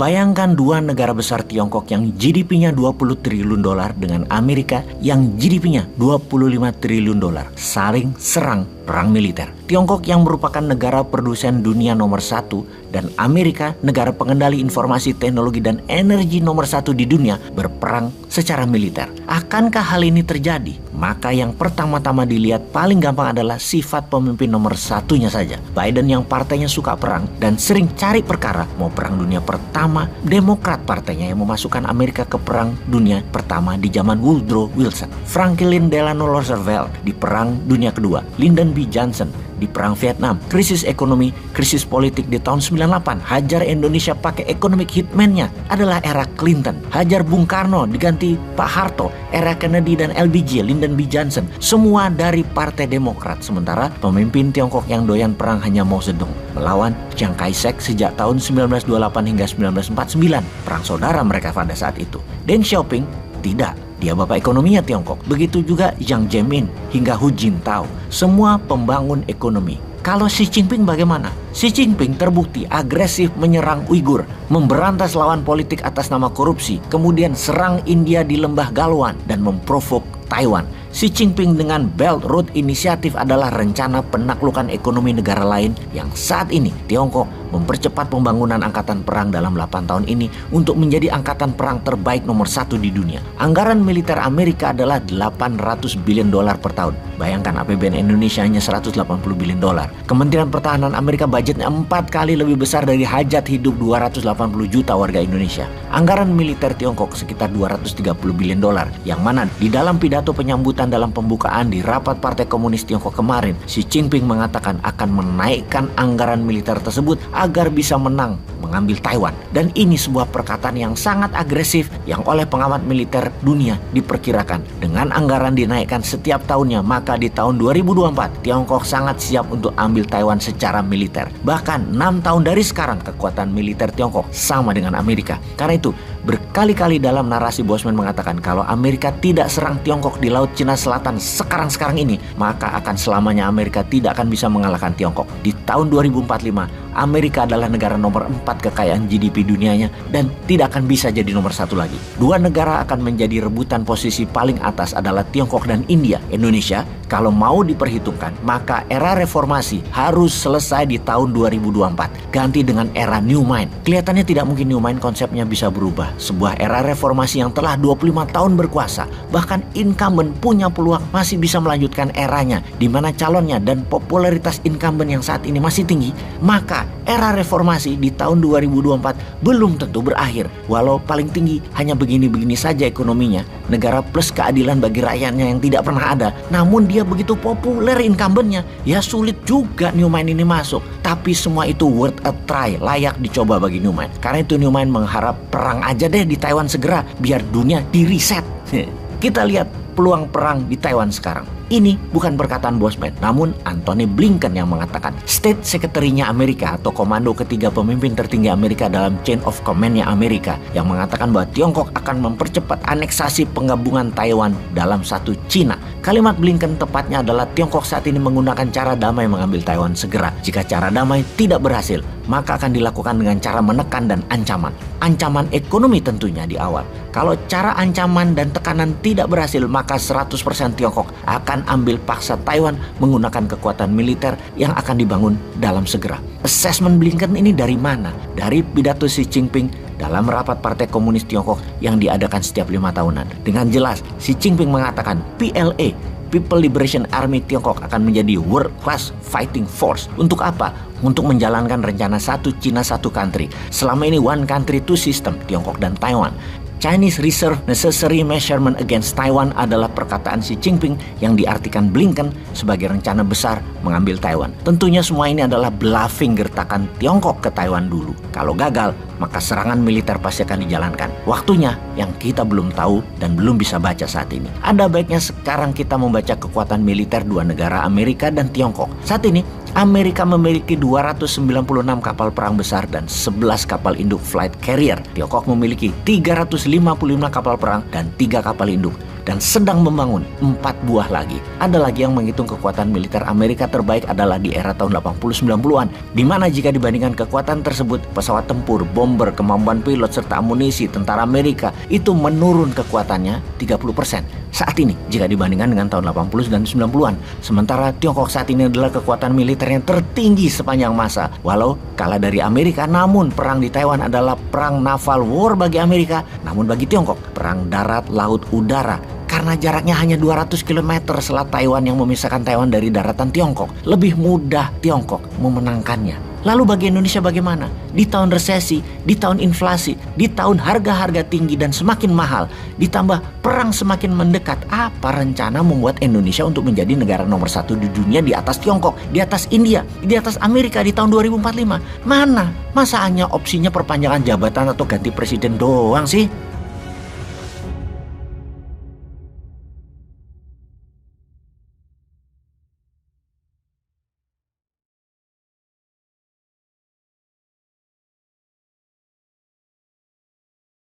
Bayangkan dua negara besar Tiongkok yang GDP-nya 20 triliun dolar dengan Amerika yang GDP-nya 25 triliun dolar saling serang perang militer. Tiongkok yang merupakan negara produsen dunia nomor 1 dan Amerika negara pengendali informasi teknologi dan energi nomor 1 di dunia berperang secara militer. Akankah hal ini terjadi? Maka yang pertama-tama dilihat paling gampang adalah sifat pemimpin nomor 1-nya saja. Biden yang partainya suka perang dan sering cari perkara, mau perang dunia pertama, Demokrat partainya yang memasukkan Amerika ke perang dunia pertama di zaman Woodrow Wilson, Franklin Delano Roosevelt di perang dunia kedua, Lyndon B. Johnson di perang Vietnam, krisis ekonomi, krisis politik di tahun 98, hajar Indonesia pakai economic hitman-nya adalah era Clinton, hajar Bung Karno diganti Pak Harto, era Kennedy dan LBJ, Lyndon B. Johnson, semua dari Partai Demokrat. Sementara pemimpin Tiongkok yang doyan perang hanya Mao Zedong melawan Chiang Kai-shek sejak tahun 1928 hingga 1949, perang saudara mereka pada saat itu. Deng Xiaoping tidak. Dia bapak ekonominya Tiongkok. Begitu juga Jiang Zemin hingga Hu Jintao. Semua pembangun ekonomi. Kalau Xi Jinping bagaimana? Xi Jinping terbukti agresif menyerang Uighur, memberantas lawan politik atas nama korupsi, kemudian serang India di Lembah Galwan dan memprovok Taiwan. Xi Jinping dengan Belt Road Initiative adalah rencana penaklukan ekonomi negara lain yang saat ini Tiongkok mempercepat pembangunan angkatan perang dalam 8 tahun ini untuk menjadi angkatan perang terbaik nomor 1 di dunia. Anggaran militer Amerika adalah 800 billion dolar per tahun. Bayangkan APBN Indonesia hanya 180 billion dolar. Kementerian Pertahanan Amerika budgetnya 4 kali lebih besar dari hajat hidup 280 juta warga Indonesia. Anggaran militer Tiongkok sekitar 230 billion dolar, yang mana di dalam pidato penyambutan dalam pembukaan di rapat Partai Komunis Tiongkok kemarin, Xi Jinping mengatakan akan menaikkan anggaran militer tersebut agar bisa menang mengambil Taiwan. Dan ini sebuah perkataan yang sangat agresif yang oleh pengamat militer dunia diperkirakan dengan anggaran dinaikkan setiap tahunnya, maka di tahun 2024 Tiongkok sangat siap untuk ambil Taiwan secara militer. Bahkan 6 tahun dari sekarang kekuatan militer Tiongkok sama dengan Amerika. Karena itu berkali-kali dalam narasi Bosman mengatakan kalau Amerika tidak serang Tiongkok di Laut Cina Selatan sekarang ini, maka akan selamanya Amerika tidak akan bisa mengalahkan Tiongkok. Di tahun 2045 Amerika adalah negara nomor 4 kekayaan GDP dunianya dan tidak akan bisa jadi nomor 1 lagi. Dua negara akan menjadi rebutan posisi paling atas adalah Tiongkok dan India. Indonesia kalau mau diperhitungkan maka era reformasi harus selesai di tahun 2024. Ganti dengan era New Mind. Kelihatannya tidak mungkin New Mind konsepnya bisa berubah. Sebuah era reformasi yang telah 25 tahun berkuasa, bahkan incumbent punya peluang masih bisa melanjutkan eranya di mana calonnya dan popularitas incumbent yang saat ini masih tinggi, maka era reformasi di tahun 2024 belum tentu berakhir. Walau paling tinggi hanya begini-begini saja ekonominya, negara plus keadilan bagi rakyatnya yang tidak pernah ada, namun dia begitu populer incumbentnya, ya sulit juga New Mind ini masuk. Tapi semua itu worth a try, layak dicoba bagi New Mind. Karena itu New Mind mengharap perang aja deh di Taiwan segera, biar dunia di reset. Kita lihat peluang perang di Taiwan sekarang. Ini bukan perkataan Bosman, namun Antony Blinken yang mengatakan. State Secretary-nya Amerika atau komando ketiga pemimpin tertinggi Amerika dalam chain of command-nya Amerika yang mengatakan bahwa Tiongkok akan mempercepat aneksasi penggabungan Taiwan dalam satu Cina. Kalimat Blinken tepatnya adalah Tiongkok saat ini menggunakan cara damai mengambil Taiwan segera. Jika cara damai tidak berhasil, maka akan dilakukan dengan cara menekan dan ancaman. Ancaman ekonomi tentunya di awal. Kalau cara ancaman dan tekanan tidak berhasil, maka 100% Tiongkok akan ambil paksa Taiwan menggunakan kekuatan militer yang akan dibangun dalam segera. Assessment Blinken ini dari mana? Dari pidato Xi Jinping dalam rapat Partai Komunis Tiongkok yang diadakan setiap 5 tahunan. Dengan jelas, Xi Jinping mengatakan PLA, People Liberation Army Tiongkok akan menjadi world class fighting force. Untuk apa? Untuk menjalankan rencana satu Cina satu country. Selama ini one country two system, Tiongkok dan Taiwan. Chinese Reserve Necessary Measurement Against Taiwan adalah perkataan Xi Jinping yang diartikan Blinken sebagai rencana besar mengambil Taiwan. Tentunya semua ini adalah bluffing gertakan Tiongkok ke Taiwan dulu. Kalau gagal, maka serangan militer pasti akan dijalankan. Waktunya yang kita belum tahu dan belum bisa baca saat ini. Ada baiknya sekarang kita membaca kekuatan militer dua negara Amerika dan Tiongkok. Saat ini Amerika memiliki 296 kapal perang besar dan 11 kapal induk flight carrier. Tiongkok memiliki 355 kapal perang dan 3 kapal induk. dan sedang membangun 4 buah lagi. Ada lagi yang menghitung kekuatan militer Amerika terbaik adalah di era tahun 80-90-an, di mana jika dibandingkan kekuatan tersebut, pesawat tempur, bomber, kemampuan pilot, serta amunisi tentara Amerika itu menurun kekuatannya 30% saat ini jika dibandingkan dengan tahun 80 dan 90-an. Sementara Tiongkok saat ini adalah kekuatan militer yang tertinggi sepanjang masa. Walau kalah dari Amerika, namun perang di Taiwan adalah perang naval war bagi Amerika. Namun bagi Tiongkok, perang darat, laut, udara. Karena jaraknya hanya 200 km selat Taiwan yang memisahkan Taiwan dari daratan Tiongkok, lebih mudah Tiongkok memenangkannya. Lalu bagi Indonesia bagaimana? Di tahun resesi, di tahun inflasi, di tahun harga-harga tinggi dan semakin mahal, ditambah perang semakin mendekat, apa rencana membuat Indonesia untuk menjadi negara nomor 1 di dunia di atas Tiongkok, di atas India, di atas Amerika di tahun 2045? Mana? Masa hanya opsinya perpanjangan jabatan atau ganti presiden doang sih?